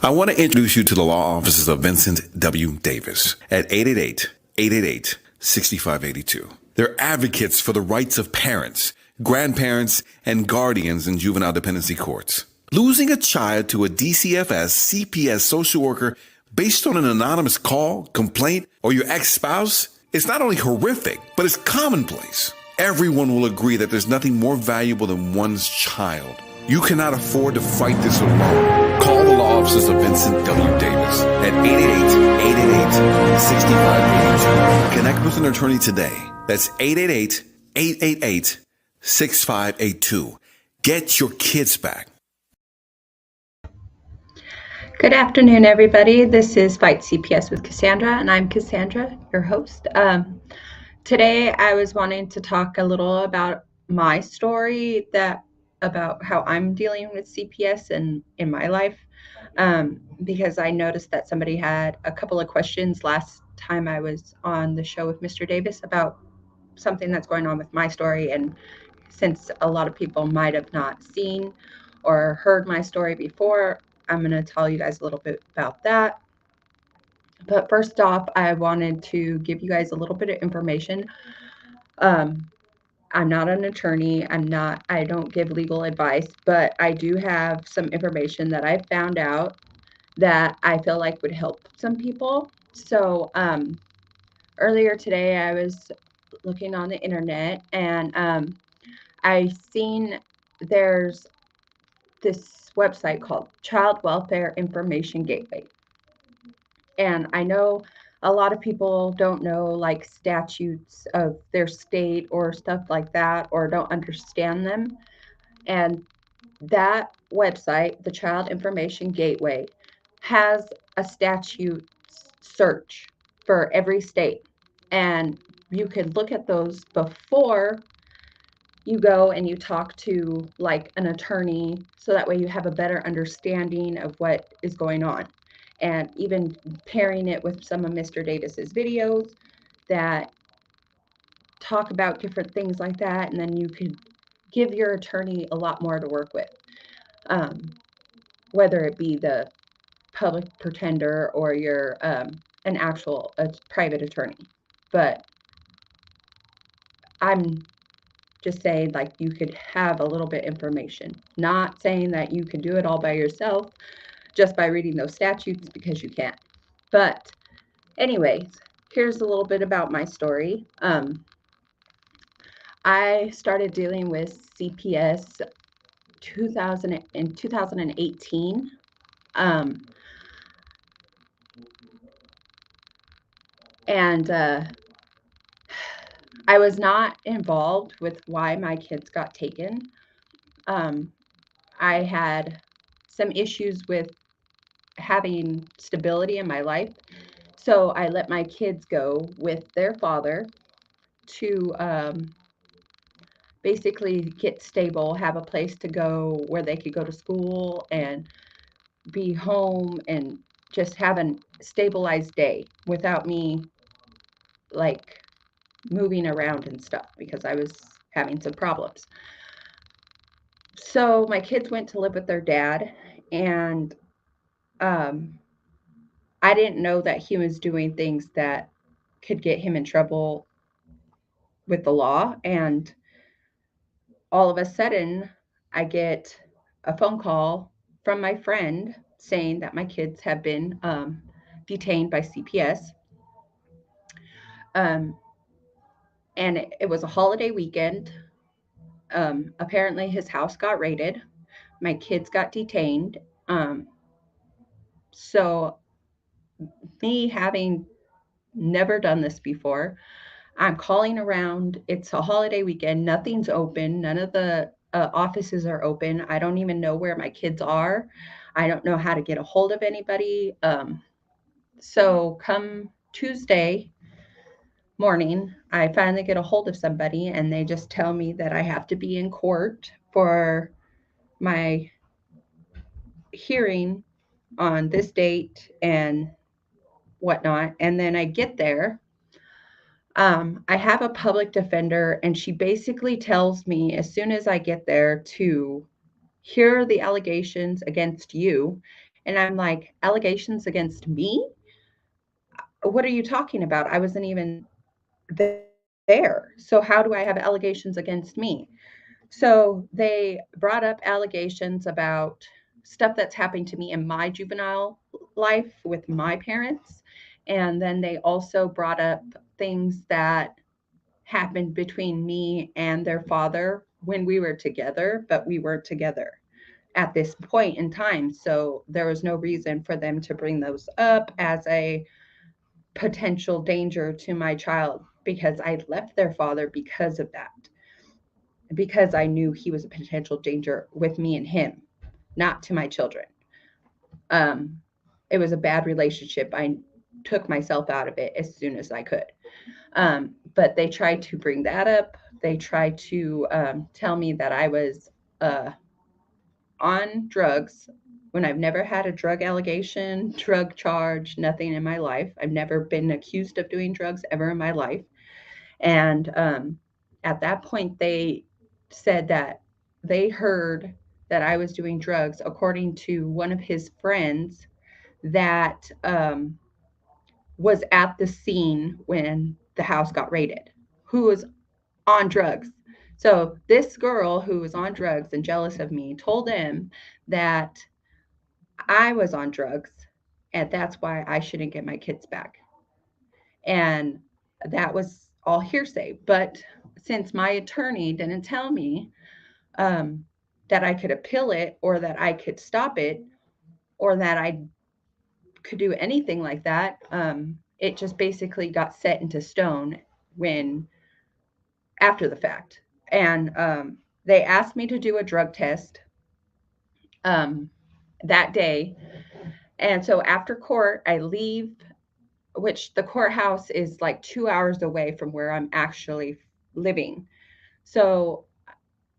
I want to introduce you to the law offices of Vincent W. Davis at 888-888-6582. They're advocates for the rights of parents, grandparents, and guardians in juvenile dependency courts. Losing a child to a DCFS CPS social worker based on an anonymous call, complaint, or your ex-spouse is not only horrific, but it's commonplace. Everyone will agree that there's nothing more valuable than one's child. You cannot afford to fight this alone. Call the law offices of Vincent W. Davis at 888-888-6582. Connect with an attorney today. That's 888-888-6582. Get your kids back. Good afternoon, everybody. This is Fight CPS with Cassandra, and I'm Cassandra, your host. Today, I was wanting to talk a little about my story, about how I'm dealing with CPS and in my life, because I noticed that somebody had a couple of questions last time I was on the show with Mr. Davis about something that's going on with my story. And since a lot of people might have not seen or heard my story before, I'm going to tell you guys a little bit about that. But first off, I wanted to give you guys a little bit of information. I'm not an attorney. I don't give legal advice, but I do have some information that I found out that I feel like would help some people. So earlier today, I was looking on the internet, and I seen there's this website called Child Welfare Information Gateway. And I know a lot of people don't know like statutes of their state or stuff like that, or don't understand them. And that website, the Child Information Gateway, has a statute search for every state. And you could look at those before you go and you talk to like an attorney, so that way you have a better understanding of what is going on. And even pairing it with some of Mr. Davis's videos that talk about different things like that, and then you could give your attorney a lot more to work with, whether it be the public pretender or you're an actual private attorney. But I'm just saying, like, you could have a little bit information. Not saying that you can do it all by yourself just by reading those statutes, because you can't. But anyways, here's a little bit about my story. I started dealing with CPS in 2018. And I was not involved with why my kids got taken. I had some issues with having stability in my life, so I let my kids go with their father to basically get stable, have a place to go where they could go to school and be home and just have a stabilized day without me like moving around and stuff, because I was having some problems. So my kids went to live with their dad, and I didn't know that he was doing things that could get him in trouble with the law. And all of a sudden, I get a phone call from my friend saying that my kids have been detained by CPS. And it was a holiday weekend. Apparently, his house got raided. My kids got detained. So, me having never done this before, I'm calling around. It's a holiday weekend. Nothing's open. None of the offices are open. I don't even know where my kids are. I don't know how to get a hold of anybody. So come Tuesday morning, I finally get a hold of somebody, and they just tell me that I have to be in court for my hearing on this date and whatnot. And then I get there. I have a public defender, and she basically tells me as soon as I get there to hear the allegations against you, And I'm like, allegations against me? What are you talking about? I wasn't even there. So how do I have allegations against me? So they brought up allegations about stuff that's happened to me in my juvenile life with my parents. And then they also brought up things that happened between me and their father when we were together, but we weren't together at this point in time. So there was no reason for them to bring those up as a potential danger to my child because I left their father because of that, because I knew he was a potential danger with me and him, not to my children. Um, it was a bad relationship. I took myself out of it as soon as I could. But they tried to bring that up. They tried to tell me that I was uh, on drugs when I've never had a drug allegation, drug charge, nothing in my life. I've never been accused of doing drugs ever in my life. And at that point, they said that they heard that I was doing drugs, according to one of his friends that was at the scene when the house got raided, who was on drugs. So this girl who was on drugs and jealous of me told him that I was on drugs and that's why I shouldn't get my kids back. And that was all hearsay. But since my attorney didn't tell me um, that I could appeal it or that I could stop it or that I could do anything like that, it just basically got set into stone when after the fact. And they asked me to do a drug test um, that day. And so after court, I leave, which the courthouse is like 2 hours away from where I'm actually living. So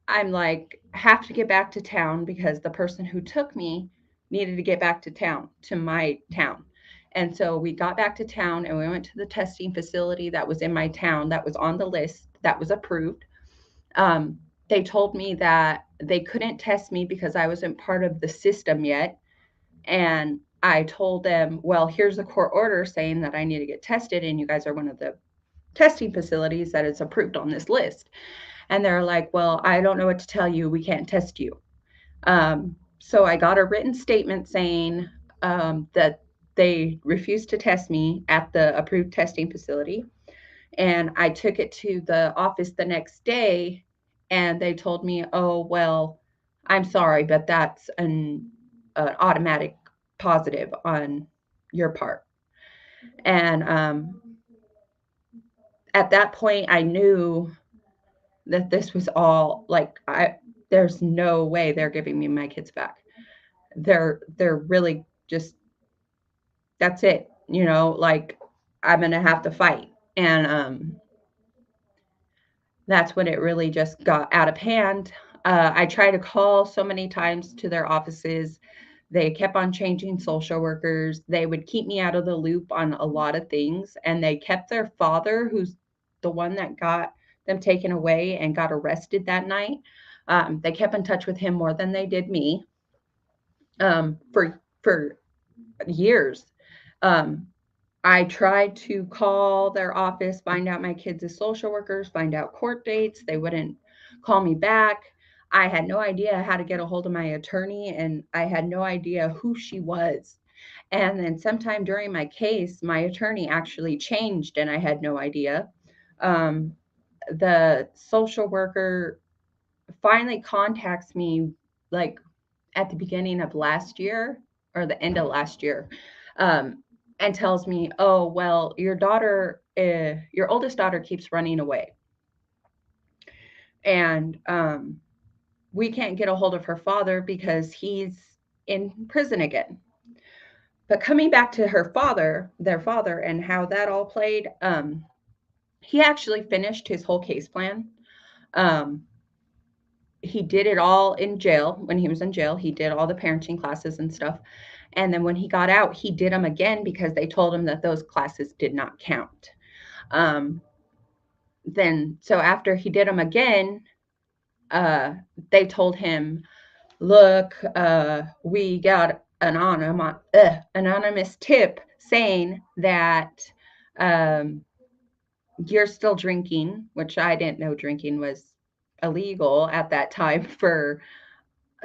I'm like, have to get back to town because the person who took me needed to get back to town, to my town. And so we got back to town and we went to the testing facility that was in my town that was on the list that was approved. Um, they told me that they couldn't test me because I wasn't part of the system yet. And I told them, well, here's a court order saying that I need to get tested, and you guys are one of the testing facilities that is approved on this list. And they're like, well, I don't know what to tell you. We can't test you. So I got a written statement saying that they refused to test me at the approved testing facility. And I took it to the office the next day and they told me, oh, well, I'm sorry, but that's an automatic positive on your part. And at that point, I knew that this was all like, there's no way they're giving me my kids back. They're really just, that's it, like I'm going to have to fight. And that's when it really just got out of hand. I tried to call so many times to their offices. They kept on changing social workers. They would keep me out of the loop on a lot of things. And they kept their father, who's the one that got them taken away and got arrested that night. They kept in touch with him more than they did me for years. Um, I tried to call their office, find out my kids as social workers, find out court dates. They wouldn't call me back. I had no idea how to get a hold of my attorney, and I had no idea who she was. And then sometime during my case, my attorney actually changed, and I had no idea. Um, the social worker finally contacts me like at the beginning of last year or the end of last year, and tells me, oh, well, your oldest daughter keeps running away. And we can't get a hold of her father because he's in prison again. But coming back to their father, and how that all played, he actually finished his whole case plan. Um, he did it all in jail. When he was in jail, he did all the parenting classes and stuff. And then when he got out, he did them again because they told him that those classes did not count. Um, then, so after he did them again, they told him, look, we got anonymous tip saying that you're still drinking, which I didn't know drinking was illegal at that time for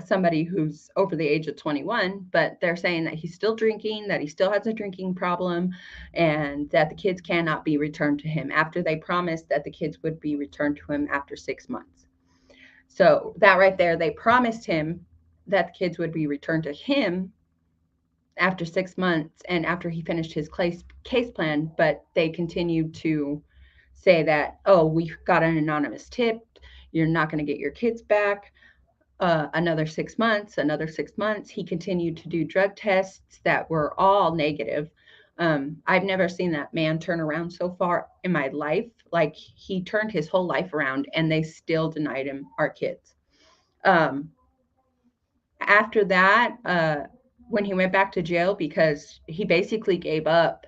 somebody who's over the age of 21, but they're saying that he's still drinking, that he still has a drinking problem, and that the kids cannot be returned to him after they promised that the kids would be returned to him after 6 months. So that right there, they promised him that the kids would be returned to him after 6 months and after he finished his case plan, but they continued to say that, oh, we got an anonymous tip, you're not going to get your kids back. Another 6 months, another 6 months. He continued to do drug tests that were all negative. I've never seen that man turn around so far in my life. Like, he turned his whole life around and they still denied him our kids. After that, when he went back to jail, because he basically gave up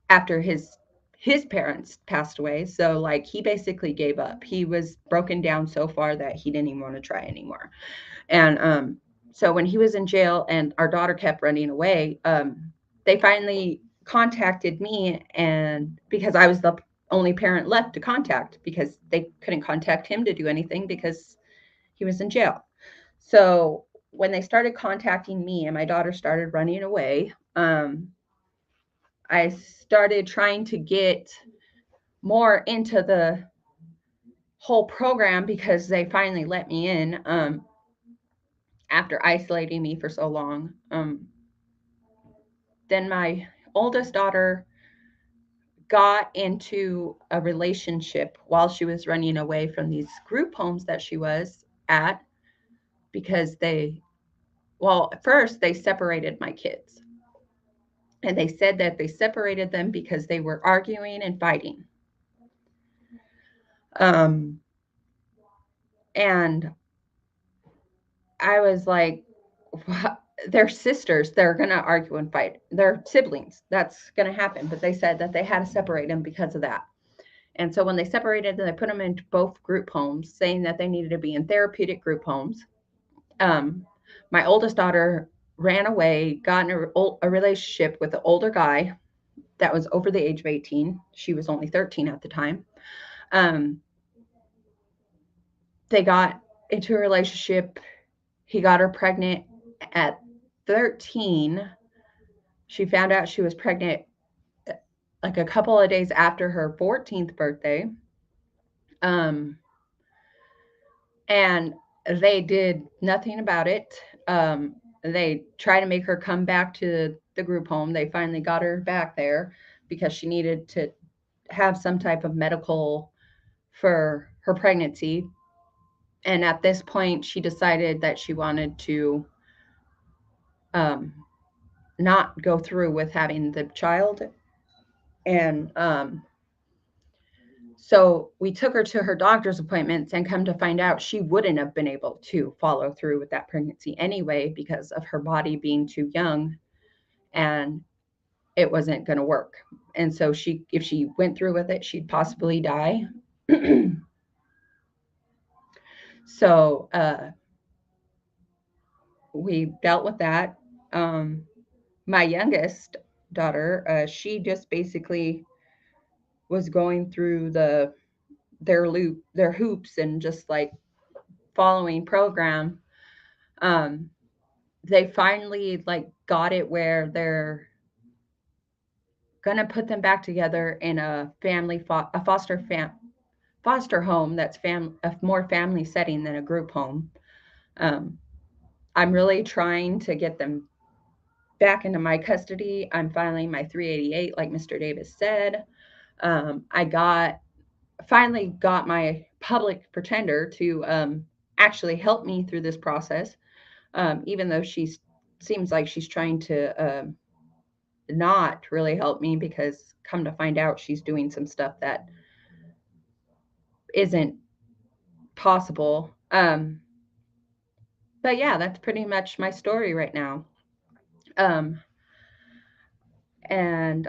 after his parents passed away. So like, he basically gave up. He was broken down so far that he didn't even want to try anymore. And so when he was in jail and our daughter kept running away, they finally contacted me, and because I was the only parent left to contact, because they couldn't contact him to do anything because he was in jail. So when they started contacting me and my daughter started running away, I started trying to get more into the whole program because they finally let me in after isolating me for so long. Then my oldest daughter got into a relationship while she was running away from these group homes that she was at, because first they separated my kids. And they said that they separated them because they were arguing and fighting. And I was like, what? They're sisters. They're going to argue and fight. They're siblings. That's going to happen. But they said that they had to separate them because of that. And so when they separated them, they put them into both group homes, saying that they needed to be in therapeutic group homes. My oldest daughter ran away, got in a relationship with an older guy that was over the age of 18. She was only 13 at the time. They got into a relationship. He got her pregnant at 13. She found out she was pregnant like a couple of days after her 14th birthday. And they did nothing about it. They tried to make her come back to the group home. They finally got her back there because she needed to have some type of medical for her pregnancy. And at this point, she decided that she wanted to not go through with having the child. And so we took her to her doctor's appointments, and come to find out she wouldn't have been able to follow through with that pregnancy anyway because of her body being too young, and it wasn't going to work. And so if she went through with it, she'd possibly die. So we dealt with that. My youngest daughter, she just basically was going through their hoops and just like following program. They finally like got it where they're gonna put them back together in a foster home that's a more family setting than a group home. I'm really trying to get them back into my custody. I'm filing my 388, like Mr. Davis said. I finally got my public pretender to actually help me through this process, even though she seems like she's trying to not really help me, because come to find out she's doing some stuff that isn't possible. But yeah, that's pretty much my story right now. And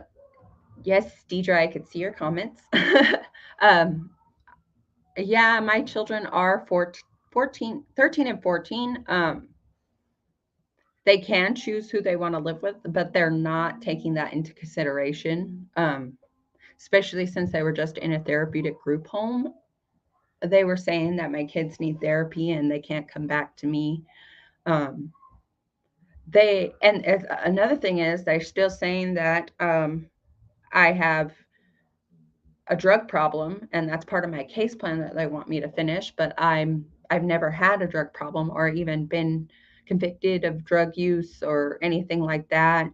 yes, Deidre, I could see your comments. Yeah, my children are 13 and 14. they can choose who they want to live with, but they're not taking that into consideration. Especially since they were just in a therapeutic group home, they were saying that my kids need therapy and they can't come back to me. Um, another thing is they're still saying that I have a drug problem, and that's part of my case plan that they want me to finish. But I've never had a drug problem or even been convicted of drug use or anything like that.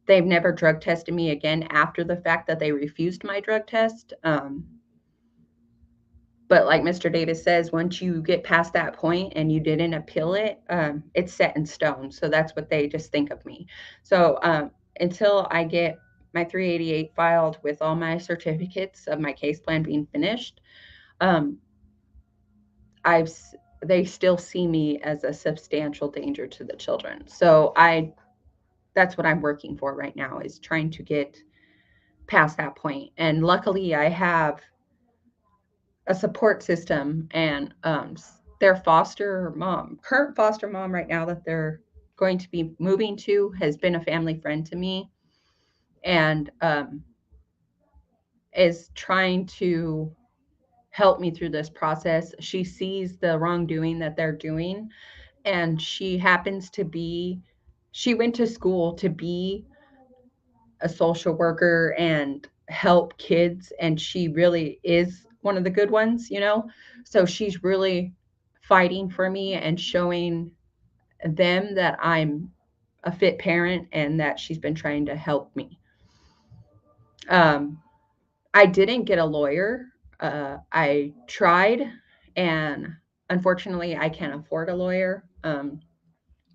They've never drug tested me again after the fact that they refused my drug test. But like Mr. Davis says, once you get past that point and you didn't appeal it, it's set in stone. So that's what they just think of me. So until I get my 388 filed with all my certificates of my case plan being finished, um, I've they still see me as a substantial danger to the children. So that's what I'm working for right now, is trying to get past that point. And luckily I have a support system, and their current foster mom right now that they're going to be moving to, has been a family friend to me, and is trying to help me through this process. She sees the wrongdoing that they're doing, and she went to school to be a social worker and help kids, and she really is one of the good ones, you know. So she's really fighting for me and showing them that I'm a fit parent and that she's been trying to help me. um, I didn't get a lawyer. I tried, and unfortunately I can't afford a lawyer.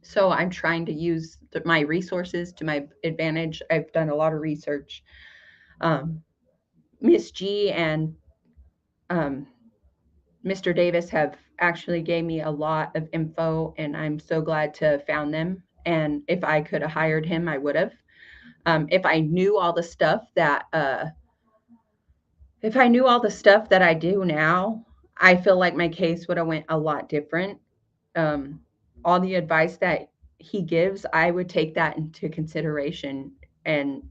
So I'm trying to use my resources to my advantage. I've done a lot of research. um, Miss G and um, Mr. Davis have actually gave me a lot of info, and I'm so glad to have found them. And if I could have hired him, I would have. If I knew all the stuff that if I knew all the stuff that I do now, I feel like my case would have went a lot different. Um, all the advice that he gives, I would take that into consideration, and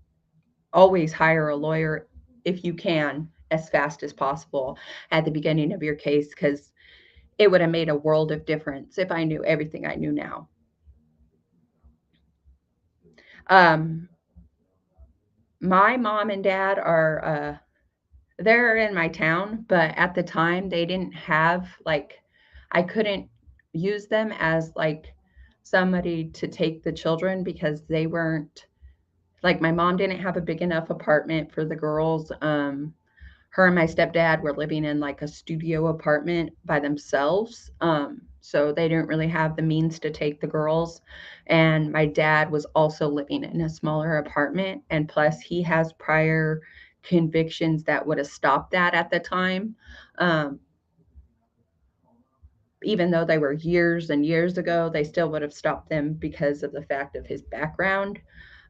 always hire a lawyer if you can, as fast as possible at the beginning of your case, because it would have made a world of difference if I knew everything I knew now. Um, my mom and dad are they're in my town, but at the time they didn't have, like, I couldn't use them as like somebody to take the children, because they weren't, like, my mom didn't have a big enough apartment for the girls. Her and my stepdad were living in like a studio apartment by themselves. So they didn't really have the means to take the girls. And my dad was also living in a smaller apartment. And plus, he has prior convictions that would have stopped that at the time. Um, Even though they were years and years ago, they still would have stopped them because of the fact of his background.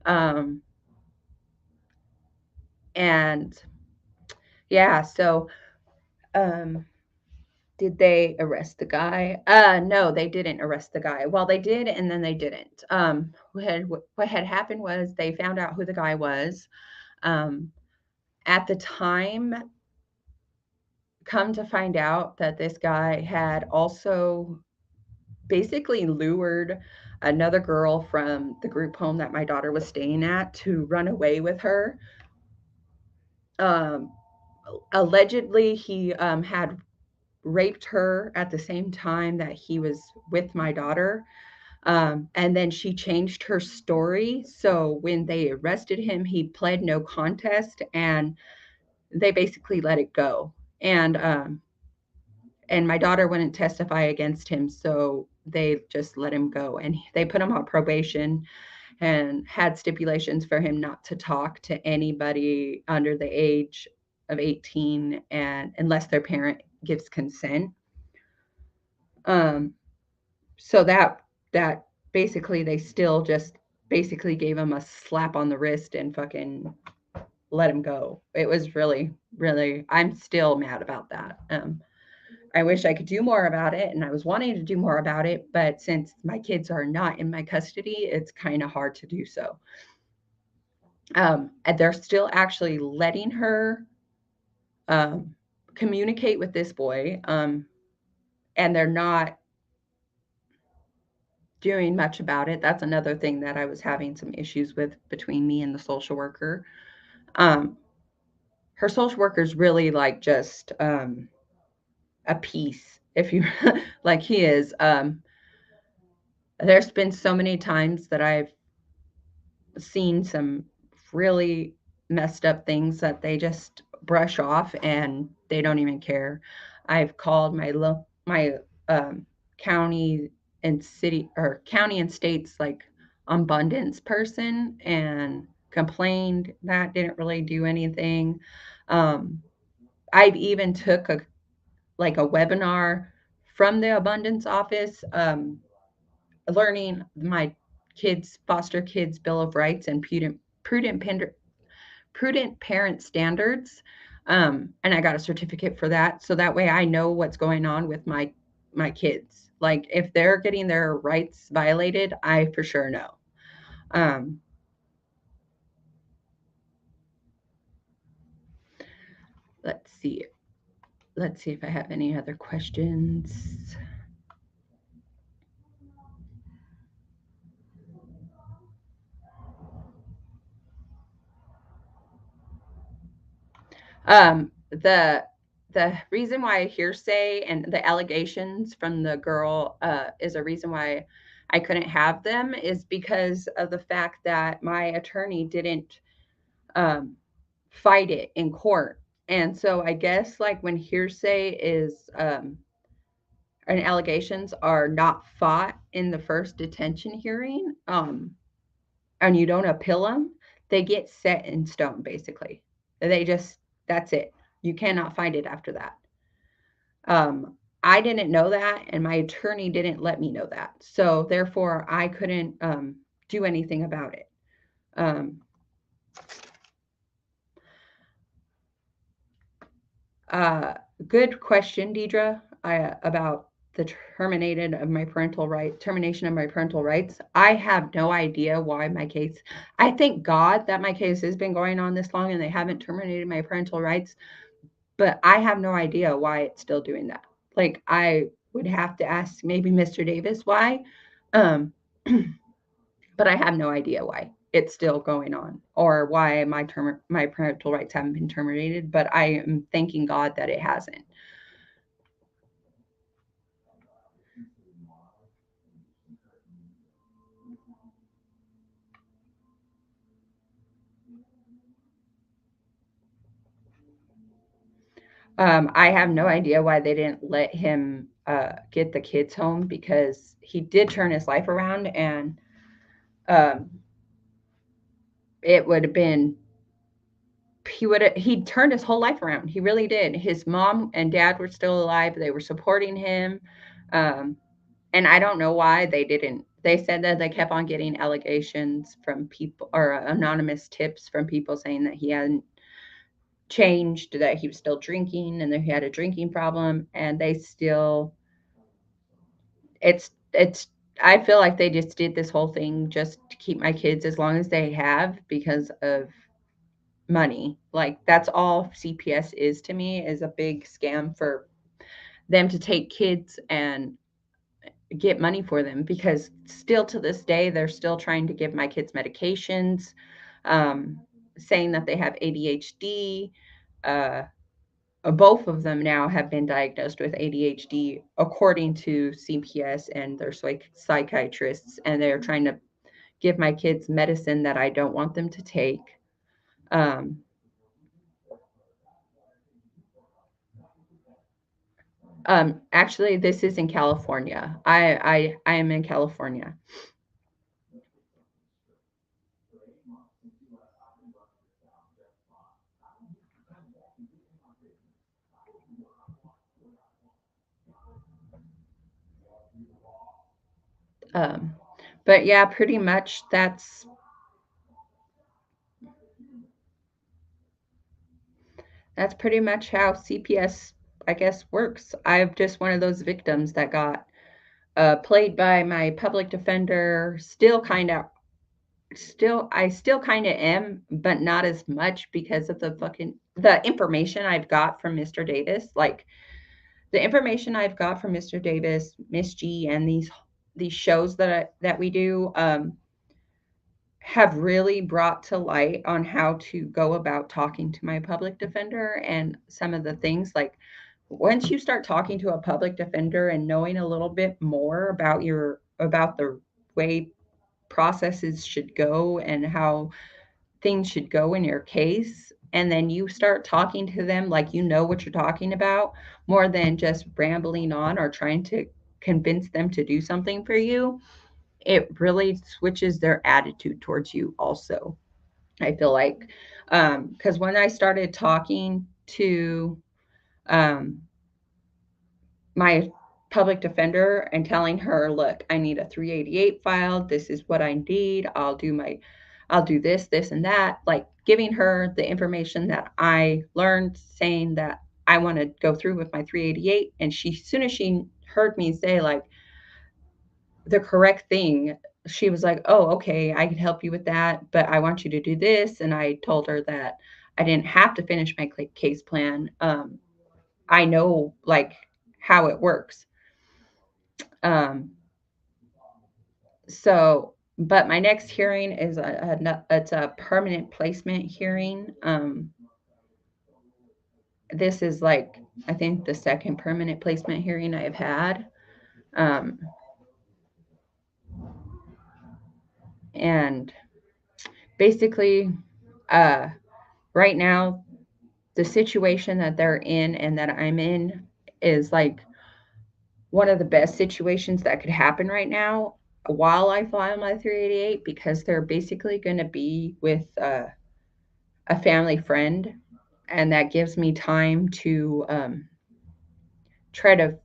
Um, and yeah, so um, did they arrest the guy? No, they didn't arrest the guy. Well, they did, and then they didn't. What had happened was they found out who the guy was. Um, at the time, come to find out that this guy had also basically lured another girl from the group home that my daughter was staying at to run away with her. Um, Allegedly, he had raped her at the same time that he was with my daughter. And then she changed her story. So when they arrested him, he pled no contest, and they basically let it go. And my daughter wouldn't testify against him, so they just let him go. And they put him on probation and had stipulations for him not to talk to anybody under the age of 18, and unless their parent gives consent. Um, so that basically they still just basically gave him a slap on the wrist and fucking let him go. It was really, really, I'm still mad about that. I wish I could do more about it, and I was wanting to do more about it, but since my kids are not in my custody, it's kind of hard to do so. And they're still actually letting her um, communicate with this boy, and they're not doing much about it. That's another thing that I was having some issues with between me and the social worker. Um, her social worker is really like just a piece, if you like he is. There's been so many times that I've seen some really messed up things that they just brush off and they don't even care. I've called my county and city or county and states like abundance person and complained. That didn't really do anything. Um, I've even took a webinar from the abundance office, learning my kids foster kids bill of rights and prudent parent standards, and I got a certificate for that, so that way I know what's going on with my kids. Like if they're getting their rights violated, I for sure know. um, let's see if I have any other questions. The reason why hearsay and the allegations from the girl is a reason why I couldn't have them is because of the fact that my attorney didn't um, fight it in court. And so I guess like when hearsay is and allegations are not fought in the first detention hearing, and you don't appeal them, they get set in stone basically. They just that's it. You cannot find it after that. I didn't know that, and my attorney didn't let me know that. So therefore, I couldn't do anything about it. Um, uh, Good question, Deidre, about the termination of my parental rights. I have no idea why my case. I thank God that my case has been going on this long and they haven't terminated my parental rights, but I have no idea why it's still doing that. Like I would have to ask maybe Mr. Davis why, um, but I have no idea why it's still going on or why my parental rights haven't been terminated. But I am thanking God that it hasn't. I have no idea why they didn't let him get the kids home because he did turn his life around, and um, it would have been he turned his whole life around. He really did. His mom and dad were still alive. They were supporting him. Um, and I don't know why they didn't. They said that they kept on getting allegations from people or anonymous tips from people saying that he hadn't changed, that he was still drinking and that he had a drinking problem. And they still, it's, I feel like they just did this whole thing just to keep my kids as long as they have because of money. Like that's all CPS is to me, is a big scam for them to take kids and get money for them, because still to this day they're still trying to give my kids medications, um, saying that they have ADHD. Uh, Both of them now have been diagnosed with ADHD according to CPS and their psychiatrists, and they're trying to give my kids medicine that I don't want them to take. Um, Actually, this is in California. I am in California. Um, but yeah, pretty much that's pretty much how CPS I guess works. I'm just one of those victims that got played by my public defender. I still kind of am, but not as much because of the information I've got from Mr. Davis. Like the information I've got from Mr. Davis, Miss G, and these shows that we do have really brought to light on how to go about talking to my public defender and some of the things like once you start talking to a public defender and knowing a little bit more about the way processes should go and how things should go in your case, and then you start talking to them like you know what you're talking about more than just rambling on or trying to convince them to do something for you, it really switches their attitude towards you also. I feel like because when I started talking to um, my public defender and telling her, look, I need a 388 filed. This is what I need. I'll do this, and that, like giving her the information that I learned, saying that I want to go through with my 388. And as soon as she heard me say like the correct thing, she was like, oh, okay, I can help you with that, but I want you to do this. And I told her that I didn't have to finish my case plan. I know like how it works. Um, so, but my next hearing is it's a permanent placement hearing. This is like, I think the second permanent placement hearing I've had. Um, and basically, uh, right now, the situation that they're in and that I'm in is like one of the best situations that could happen right now while I file my 388 because they're basically going to be with a family friend, and that gives me time to try to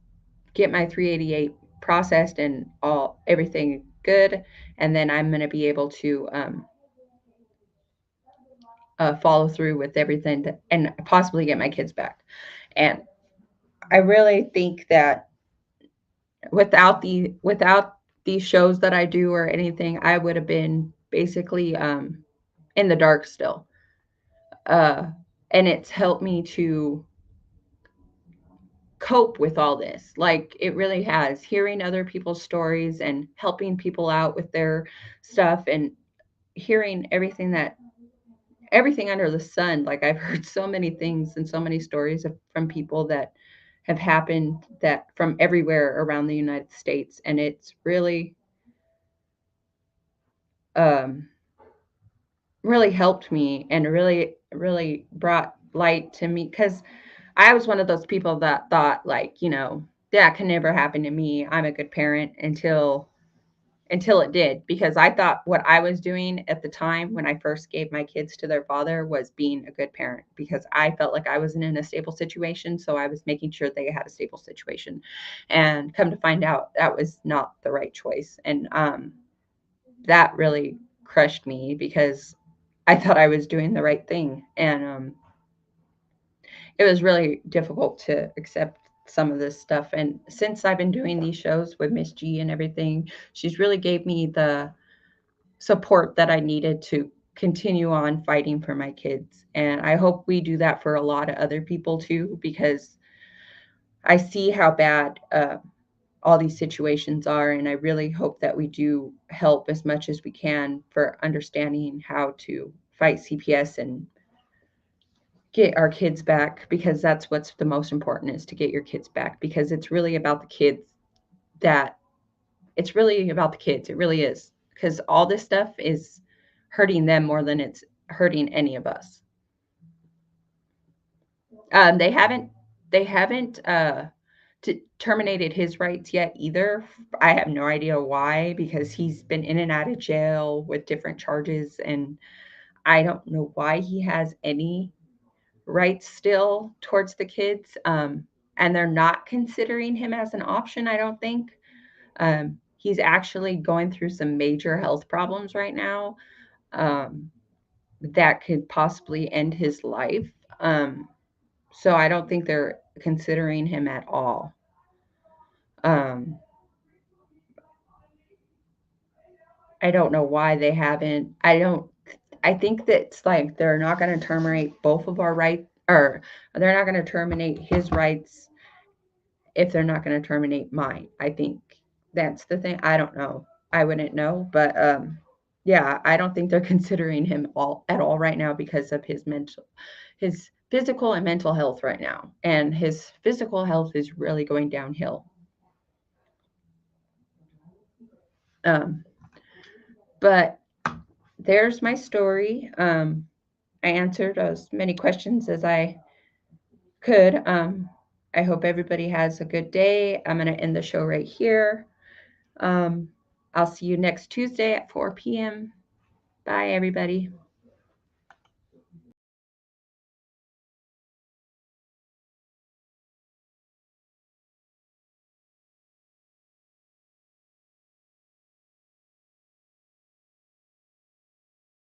get my 388 processed and everything good, and then I'm going to be able to follow through with everything and possibly get my kids back. And I really think that without these shows that I do or anything, I would have been basically in the dark still. Uh, and it's helped me to cope with all this. Like it really has. Hearing other people's stories and helping people out with their stuff and hearing everything under the sun. Like I've heard so many things and so many stories from people that have happened that from everywhere around the United States, and it's um really helped me and really brought light to me because I was one of those people that thought like, that can never happen to me. I'm a good parent until it did, because I thought what I was doing at the time when I first gave my kids to their father was being a good parent because I felt like I wasn't in a stable situation. So I was making sure they had a stable situation. And come to find out that was not the right choice. And that really crushed me because I thought I was doing the right thing. And it was really difficult to accept some of this stuff. And since I've been doing these shows with Miss G and everything, she's really gave me the support that I needed to continue on fighting for my kids. And I hope we do that for a lot of other people too, because I see how bad all these situations are. And I really hope that we do help as much as we can for understanding how to fight CPS and get our kids back, because that's what's the most important, is to get your kids back, because it's really about the kids. That It's really about the kids. It really is, because all this stuff is hurting them more than it's hurting any of us. They haven't terminated his rights yet either. I have no idea why, because he's been in and out of jail with different charges, and I don't know why he has any rights still towards the kids. And they're not considering him as an option, I don't think. He's actually going through some major health problems right now, that could possibly end his life. So I don't think they're considering him at all. Um, I don't know why they haven't. I think that it's like they're not going to terminate both of our rights, or they're not going to terminate his rights if they're not going to terminate mine. I think that's the thing. I don't know. I wouldn't know, but yeah, I don't think they're considering him all at all right now because of his physical and mental health right now. And his physical health is really going downhill. Um, but there's my story. I answered as many questions as I could. I hope everybody has a good day. I'm going to end the show right here. Um, I'll see you next Tuesday at 4 p.m. Bye, everybody.